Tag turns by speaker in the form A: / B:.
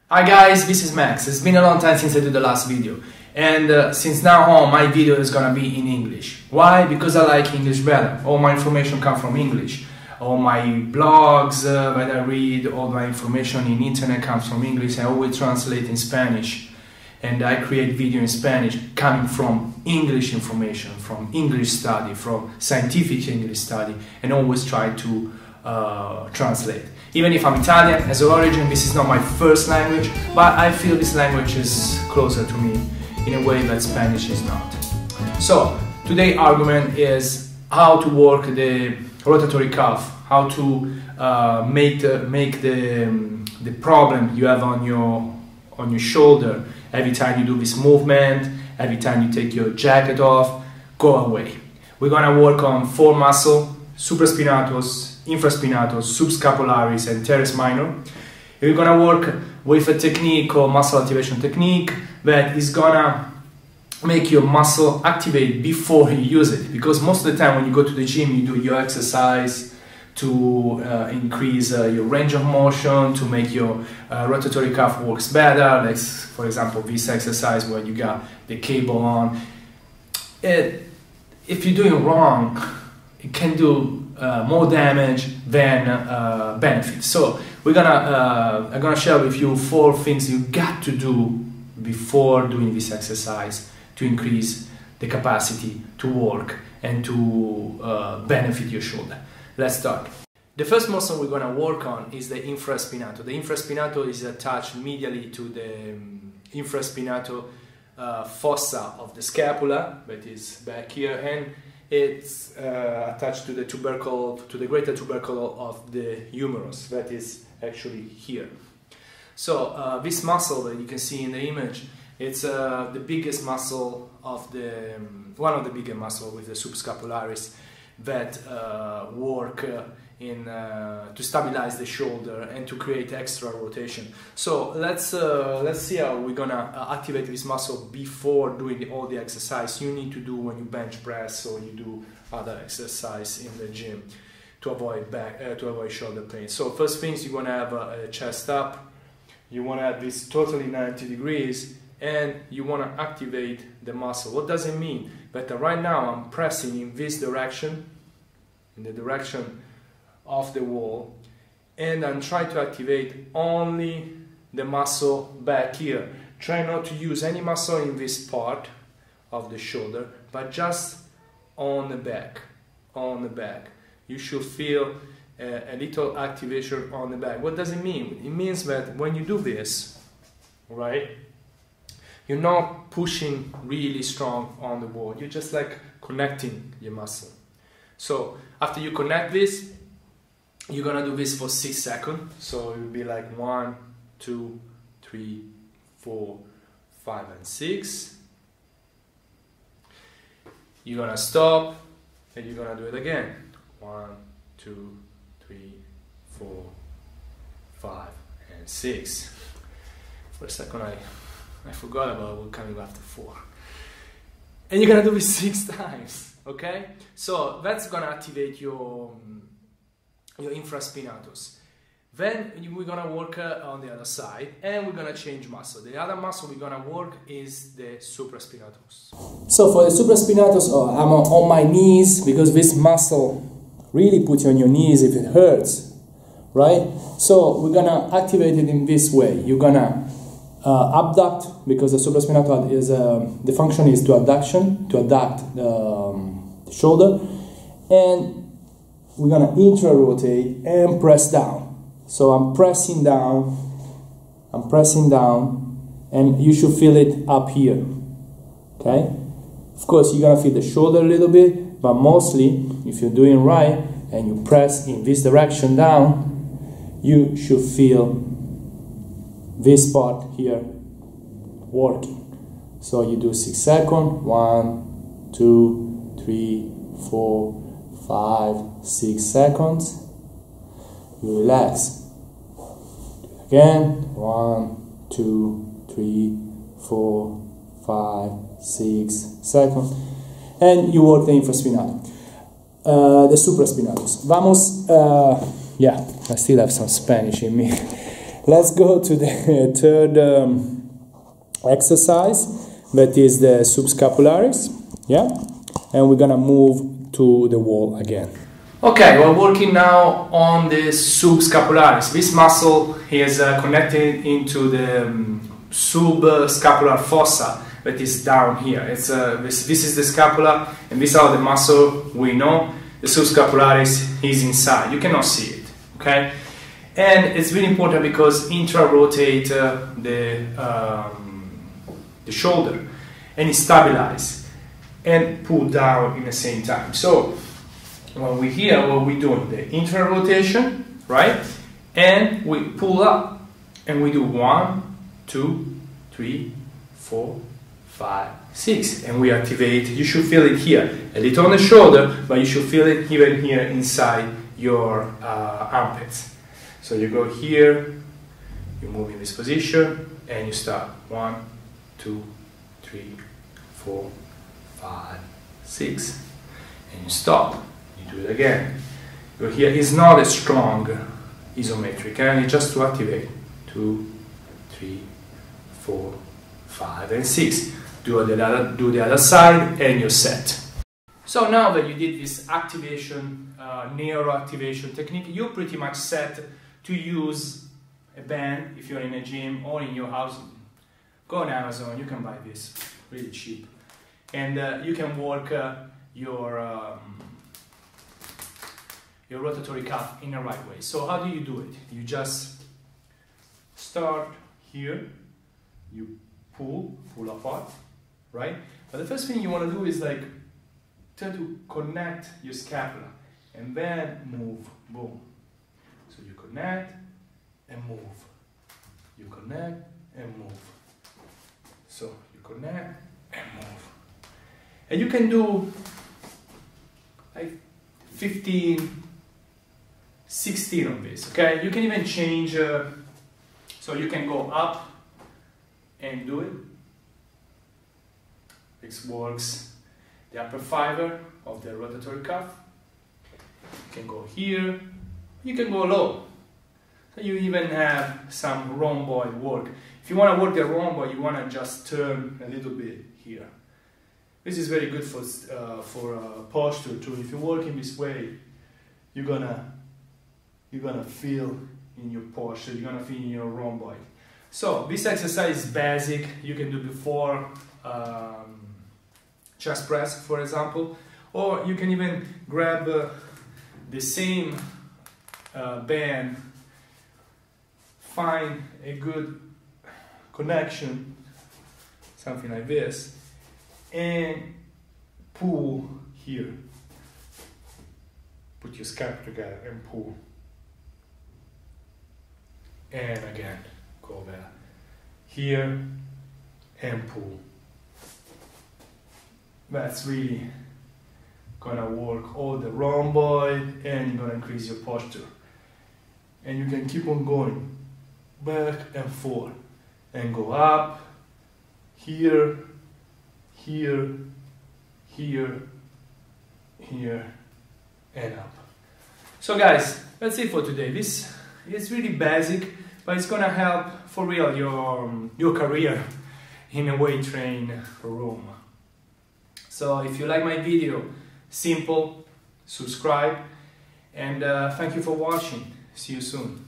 A: Hi guys, this is Max. It's been a long time since I did the last video, and since now on my video is gonna be in English. Why? Because I like English better. All my information comes from English. All my blogs that I read, all my information in internet comes from English. I always translate in Spanish, and I create video in Spanish coming from English information, from English study, from scientific English study, and always try to translate. Even if I'm Italian as an origin, this is not my first language, but I feel this language is closer to me in a way that Spanish is not. So, today's argument is how to work the rotatory cuff, how to make the problem you have on your shoulder every time you do this movement, every time you take your jacket off, go away. We're gonna work on 4 muscles: supraspinatus, infraspinatus, subscapularis, and teres minor. We're gonna work with a technique called muscle activation technique that is gonna make your muscle activate before you use it, because most of the time when you go to the gym you do your exercise to increase your range of motion, to make your rotatory cuff works better, like for example this exercise where you got the cable on. If you're doing wrong, it can do more damage than benefit. So I'm gonna share with you 4 things you got to do before doing this exercise to increase the capacity to work and to benefit your shoulder. Let's start. The first muscle we're gonna work on is the infraspinatus. The infraspinatus is attached medially to the infraspinatus fossa of the scapula, that is back here, and it's attached to the tubercle, to the greater tubercle of the humerus, that is actually here. So this muscle that you can see in the image, it's the biggest muscle of the, one of the biggest muscles with the subscapularis that work to stabilize the shoulder and to create extra rotation. So let's see how we're gonna activate this muscle before doing all the exercise you need to do when you bench press or you do other exercise in the gym to avoid shoulder pain. So first things, you're gonna have a chest up. You wanna have this totally 90 degrees, and you wanna activate the muscle. What does it mean? But right now I'm pressing in this direction, in the direction of the wall, and I'm trying to activate only the muscle back here. Try not to use any muscle in this part of the shoulder, but just on the back, You should feel a little activation on the back. What does it mean? It means that when you do this, right, you're not pushing really strong on the wall, you're just like connecting your muscle. So after you connect this, you're gonna do this for 6 seconds. So it will be like 1, 2, 3, 4, 5, and 6. You're gonna stop, and you're gonna do it again. 1, 2, 3, 4, 5, and 6. For a second I forgot about what coming after 4. And you're gonna do this 6 times, okay? So that's gonna activate your infraspinatus. Then we're gonna work on the other side, and we're gonna change muscle. The other muscle we're gonna work is the supraspinatus. So for the supraspinatus, I'm on my knees, because this muscle really puts you on your knees if it hurts, right? So we're gonna activate it in this way. You're gonna abduct, because the supraspinatus is the function is to adduct the shoulder, and we're gonna intra-rotate and press down. So I'm pressing down, and you should feel it up here, okay? Of course, you're gonna feel the shoulder a little bit, but mostly, if you're doing right, and you press in this direction down, you should feel this part here working. So you do 6 seconds, 1, 2, 3, 4, 5, 6 seconds. You relax. Do it again. 1, 2, 3, 4, 5, 6 seconds. And you work the infraspinatus. The supraspinatus. Vamos, yeah, I still have some Spanish in me.
B: Let's go to the third exercise, that is the subscapularis. Yeah, and we're gonna move to the wall again.
A: Okay, we're working now on the subscapularis. This muscle is connected into the subscapular fossa that is down here. It's this is the scapula, and this is how the muscle we know. The subscapularis is inside. You cannot see it. Okay, and it's really important because intra-rotate the shoulder, and it stabilize and pull down in the same time. So when we here, what we doing? The intra-rotation, right? And we pull up, and we do 1, 2, 3, 4, 5, 6, and we activate. You should feel it here, a little on the shoulder, but you should feel it even here inside your armpits. So you go here, you move in this position, and you start 1, 2, 3, 4, 5, 6, and you stop. You do it again. Go here. It's not a strong isometric, and it's just to activate. 2, 3, 4, 5, and 6. Do the other side, and you're set. So now that you did this activation, neuro activation technique, you're pretty much set to use a band if you're in a gym or in your house. Go on Amazon, you can buy this, really cheap. And you can work your rotatory cuff in the right way. So how do you do it? You just start here, you pull apart, right? But the first thing you want to do is like try to connect your scapula and then move, boom. So you connect and move. You connect and move. So you connect and move. And you can do like 15, 16 of this, okay? You can even change, so you can go up and do it. This works the upper fiber of the rotatory cuff. You can go here, you can go low. So you even have some rhomboid work. If you want to work the rhomboid, you want to just turn a little bit here. This is very good for posture too. If you work in this way, you're gonna feel in your posture. You're gonna feel in your rhomboid. So this exercise is basic. You can do before chest press, for example, or you can even grab the same band, find a good connection, something like this, and pull here. Put your scapula together and pull. And again, go there. Here and pull. That's really gonna work all the rhomboid, and you're gonna increase your posture. And you can keep on going back and forth and go up, here, here, here, here, and up. So guys, that's it for today. This is really basic, but it's gonna help for real your career in a weight train room. So if you like my video, simple, subscribe, and thank you for watching. See you soon.